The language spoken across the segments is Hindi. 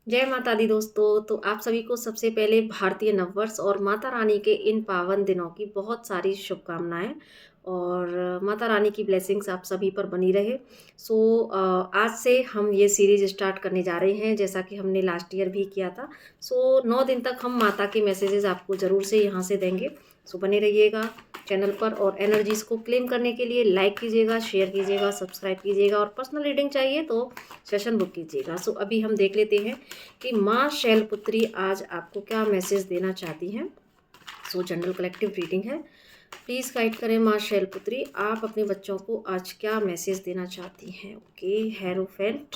जय माता दी दोस्तों। तो आप सभी को सबसे पहले भारतीय नववर्ष और माता रानी के इन पावन दिनों की बहुत सारी शुभकामनाएं और माता रानी की ब्लेसिंग्स आप सभी पर बनी रहे। आज से हम ये सीरीज स्टार्ट करने जा रहे हैं, जैसा कि हमने लास्ट ईयर भी किया था। 9 दिन तक हम माता के मैसेजेस आपको ज़रूर से यहाँ से देंगे। बने रहिएगा चैनल पर और एनर्जीज को क्लेम करने के लिए लाइक कीजिएगा, शेयर कीजिएगा, सब्सक्राइब कीजिएगा और पर्सनल रीडिंग चाहिए तो सेशन बुक कीजिएगा। अभी हम देख लेते हैं कि माँ शैलपुत्री आज आपको क्या मैसेज देना चाहती हैं। जनरल कलेक्टिव रीडिंग है। प्लीज़ गाइड करें माँ शैलपुत्री, आप अपने बच्चों को आज क्या मैसेज देना चाहती हैं। Okay, hierophant,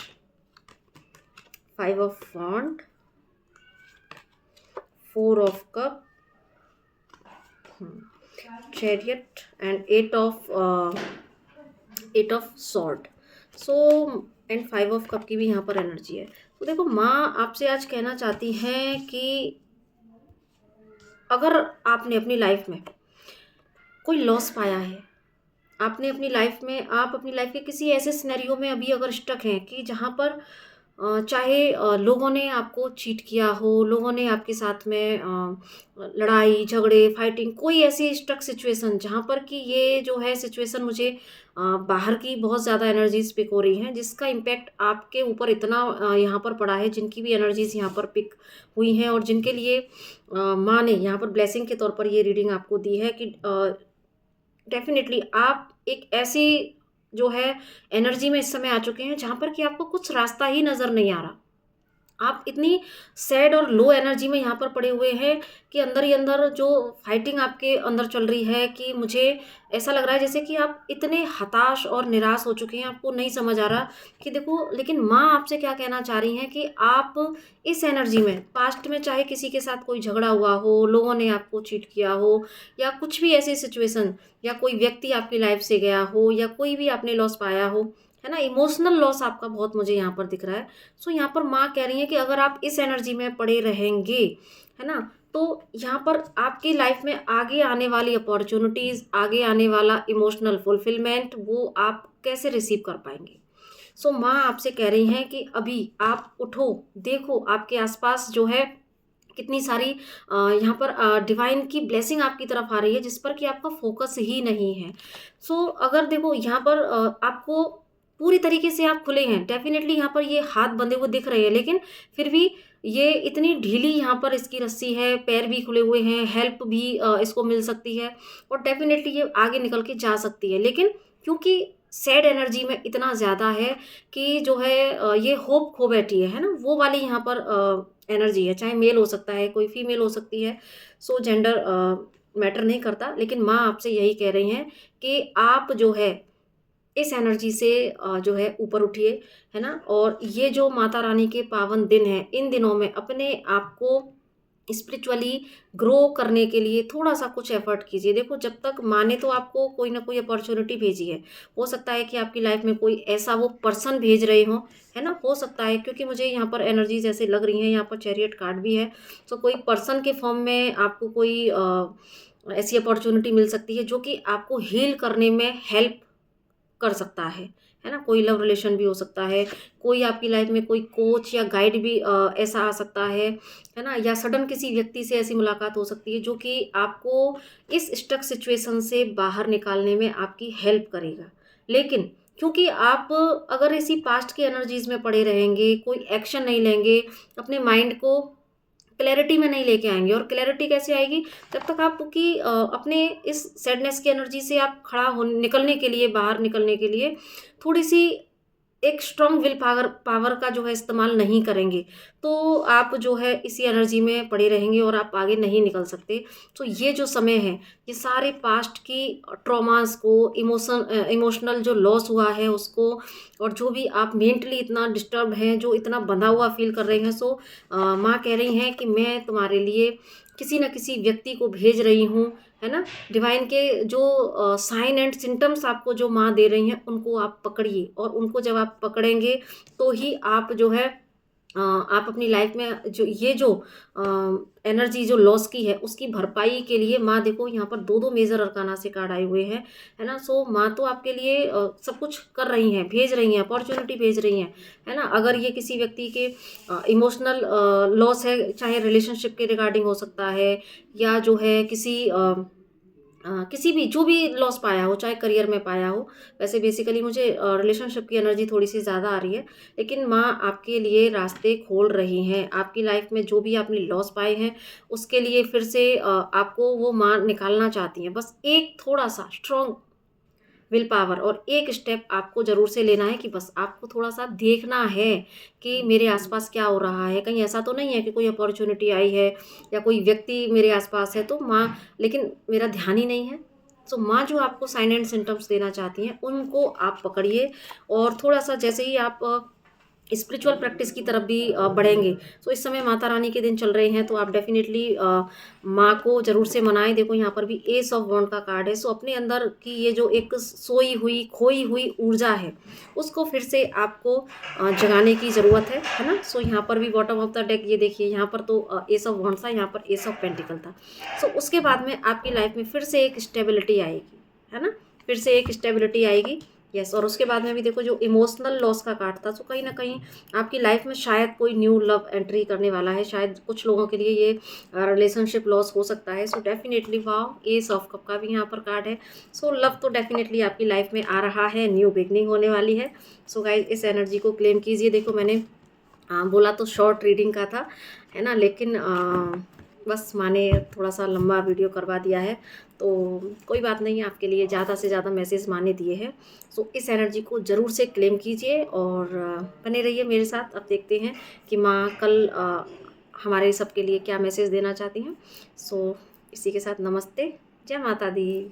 5 of wand, 4 of cup, chariot and 8 of sword. And 5 of cup की भी यहाँ पर एनर्जी है। तो देखो, माँ आपसे आज कहना चाहती हैं कि अगर आपने अपनी लाइफ में कोई लॉस पाया है, आपने अपनी लाइफ में आप अपनी लाइफ के किसी ऐसे सिनेरियो में अभी अगर स्टक हैं कि जहाँ पर चाहे लोगों ने आपको चीट किया हो, लोगों ने आपके साथ में लड़ाई झगड़े फाइटिंग, कोई ऐसी स्टक सिचुएशन जहाँ पर कि ये जो है सिचुएशन मुझे बाहर की बहुत ज़्यादा एनर्जीज पिक हो रही हैं, जिसका इम्पैक्ट आपके ऊपर इतना यहाँ पर पड़ा है, जिनकी भी एनर्जीज यहाँ पर पिक हुई हैं और जिनके लिए माँ ने यहाँ पर ब्लेसिंग के तौर पर ये रीडिंग आपको दी है कि डेफिनेटली आप एक ऐसी जो है एनर्जी में इस समय आ चुके हैं जहाँ पर कि आपको कुछ रास्ता ही नज़र नहीं आ रहा। आप इतनी सैड और लो एनर्जी में यहाँ पर पड़े हुए हैं कि अंदर ही अंदर जो फाइटिंग आपके अंदर चल रही है कि मुझे ऐसा लग रहा है जैसे कि आप इतने हताश और निराश हो चुके हैं, आपको नहीं समझ आ रहा कि देखो, लेकिन माँ आपसे क्या कहना चाह रही हैं कि आप इस एनर्जी में पास्ट में चाहे किसी के साथ कोई झगड़ा हुआ हो, लोगों ने आपको चीट किया हो या कुछ भी ऐसी सिचुएशन, या कोई व्यक्ति आपकी लाइफ से गया हो या कोई भी आपने लॉस पाया हो, है ना, इमोशनल लॉस आपका बहुत मुझे यहाँ पर दिख रहा है। यहाँ पर माँ कह रही है कि अगर आप इस एनर्जी में पड़े रहेंगे, है ना, तो यहाँ पर आपकी लाइफ में आगे आने वाली अपॉर्चुनिटीज़, आगे आने वाला इमोशनल फुलफिलमेंट, वो आप कैसे रिसीव कर पाएंगे। माँ आपसे कह रही हैं कि अभी आप उठो, देखो आपके आसपास जो है कितनी सारी यहाँ पर डिवाइन की ब्लेसिंग आपकी तरफ आ रही है, जिस पर कि आपका फोकस ही नहीं है। अगर देखो यहाँ पर आपको पूरी तरीके से आप खुले हैं, डेफिनेटली यहाँ पर ये हाथ बंधे हुए दिख रहे हैं, लेकिन फिर भी ये इतनी ढीली यहाँ पर इसकी रस्सी है, पैर भी खुले हुए हैं, हेल्प भी इसको मिल सकती है और डेफिनेटली ये आगे निकल के जा सकती है। लेकिन क्योंकि सैड एनर्जी में इतना ज़्यादा है कि जो है ये होप खो बैठी है ना, वो वाली यहाँ पर एनर्जी है। चाहे मेल हो सकता है, कोई फीमेल हो सकती है, जेंडर मैटर नहीं करता। लेकिन माँ आपसे यही कह रही हैं कि आप जो है इस एनर्जी से जो है ऊपर उठिए, है ना, और ये जो माता रानी के पावन दिन हैं, इन दिनों में अपने आप को स्पिरिचुअली ग्रो करने के लिए थोड़ा सा कुछ एफर्ट कीजिए। देखो, जब तक माँ ने तो आपको कोई ना कोई अपॉर्चुनिटी भेजी है, हो सकता है कि आपकी लाइफ में कोई ऐसा वो पर्सन भेज रहे हो, है ना, हो सकता है, क्योंकि मुझे यहाँ पर एनर्जीज ऐसे लग रही हैं, यहाँ पर चैरियट कार्ड भी है। कोई पर्सन के फॉर्म में आपको कोई ऐसी अपॉर्चुनिटी मिल सकती है जो कि आपको हील करने में हेल्प कर सकता है ना। कोई लव रिलेशन भी हो सकता है, कोई आपकी लाइफ में कोई कोच या गाइड भी ऐसा आ सकता है ना, या सडन किसी व्यक्ति से ऐसी मुलाकात हो सकती है जो कि आपको इस स्टक सिचुएशन से बाहर निकालने में आपकी हेल्प करेगा। लेकिन क्योंकि आप अगर इसी पास्ट की एनर्जीज में पड़े रहेंगे, कोई एक्शन नहीं लेंगे, अपने माइंड को क्लैरिटी में नहीं लेके आएंगे, और क्लैरिटी कैसे आएगी जब तक आपकी अपने इस सैडनेस की एनर्जी से आप खड़ा हो निकलने के लिए, बाहर निकलने के लिए थोड़ी सी एक स्ट्रॉन्ग विल पावर पावर का जो है इस्तेमाल नहीं करेंगे, तो आप जो है इसी एनर्जी में पड़े रहेंगे और आप आगे नहीं निकल सकते। ये जो समय है, ये सारे पास्ट की ट्रॉमास को, इमोशनल जो लॉस हुआ है उसको, और जो भी आप मेंटली इतना डिस्टर्ब हैं, जो इतना बंधा हुआ फील कर रहे हैं, माँ कह रही हैं कि मैं तुम्हारे लिए किसी न किसी व्यक्ति को भेज रही हूँ, है ना। डिवाइन के जो साइन एंड सिम्टम्स आपको जो माँ दे रही हैं, उनको आप पकड़िए, और उनको जब आप पकड़ेंगे तो ही आप जो है आप अपनी लाइफ में जो एनर्जी जो लॉस की है उसकी भरपाई के लिए माँ, देखो यहाँ पर दो दो मेजर अरकाना से कार्ड आए हुए हैं, है ना। सो माँ तो आपके लिए सब कुछ कर रही हैं, भेज रही हैं, अपॉर्चुनिटी भेज रही हैं, है ना। अगर ये किसी व्यक्ति के इमोशनल लॉस है, चाहे रिलेशनशिप के रिगार्डिंग हो सकता है, या जो है किसी भी जो भी लॉस पाया हो, चाहे करियर में पाया हो। वैसे बेसिकली मुझे रिलेशनशिप की एनर्जी थोड़ी सी ज़्यादा आ रही है, लेकिन माँ आपके लिए रास्ते खोल रही हैं। आपकी लाइफ में जो भी आपने लॉस पाए हैं उसके लिए फिर से आपको वो माँ निकालना चाहती हैं। बस एक थोड़ा सा स्ट्रॉन्ग विल पावर और एक स्टेप आपको ज़रूर से लेना है, कि बस आपको थोड़ा-सा देखना है कि मेरे आस-पास क्या हो रहा है। कहीं ऐसा तो नहीं है कि कोई अपॉर्च्युनिटी आई है या कोई व्यक्ति मेरे आस-पास है तो माँ, लेकिन मेरा ध्यान ही नहीं है। सो माँ जो आपको साइन एंड सिम्पटम्स देना चाहती हैं, उनको आप पकड़िए, और थोड़ा-सा जैसे ही आप स्पिरिचुअल प्रैक्टिस की तरफ भी बढ़ेंगे। सो इस समय माता रानी के दिन चल रहे हैं, तो आप डेफ़िनेटली माँ को ज़रूर से मनाएँ। देखो यहाँ पर भी एस ऑफ वॉन्ड का कार्ड है। सो अपने अंदर की ये जो एक सोई हुई, खोई हुई ऊर्जा है, उसको फिर से आपको जगाने की ज़रूरत है ना? सो यहाँ पर भी बॉटम ऑफ द डेक ये देखिए, यहाँ पर तो एस ऑफ वॉन्ड था, यहाँ पर एस ऑफ पेंटिकल था। सो उसके बाद में आपकी लाइफ़ में फिर से एक स्टेबिलिटी आएगी, है ना? फिर से एक स्टेबिलिटी आएगी। यस, और उसके बाद में भी देखो जो इमोशनल लॉस का कार्ड था, तो कहीं न कहीं आपकी लाइफ में शायद कोई न्यू लव एंट्री करने वाला है। शायद कुछ लोगों के लिए ये रिलेशनशिप लॉस हो सकता है। So definitely wow! S of cup का भी यहाँ पर कार्ड है। सो लव तो डेफ़िनेटली आपकी लाइफ में आ रहा है, न्यू बिगिनिंग होने वाली है। सो गाइज़ इस एनर्जी को क्लेम कीजिए। देखो मैंने बोला तो शॉर्ट रीडिंग का था, है ना? लेकिन बस माने थोड़ा-सा लंबा वीडियो करवा दिया है, तो कोई बात नहीं, आपके लिए ज़्यादा से ज़्यादा मैसेज माने दिए हैं। सो इस एनर्जी को ज़रूर से क्लेम कीजिए और बने रहिए मेरे साथ। अब देखते हैं कि माँ कल हमारे सबके लिए क्या मैसेज देना चाहती हैं। सो इसी के साथ नमस्ते, जय माता दी।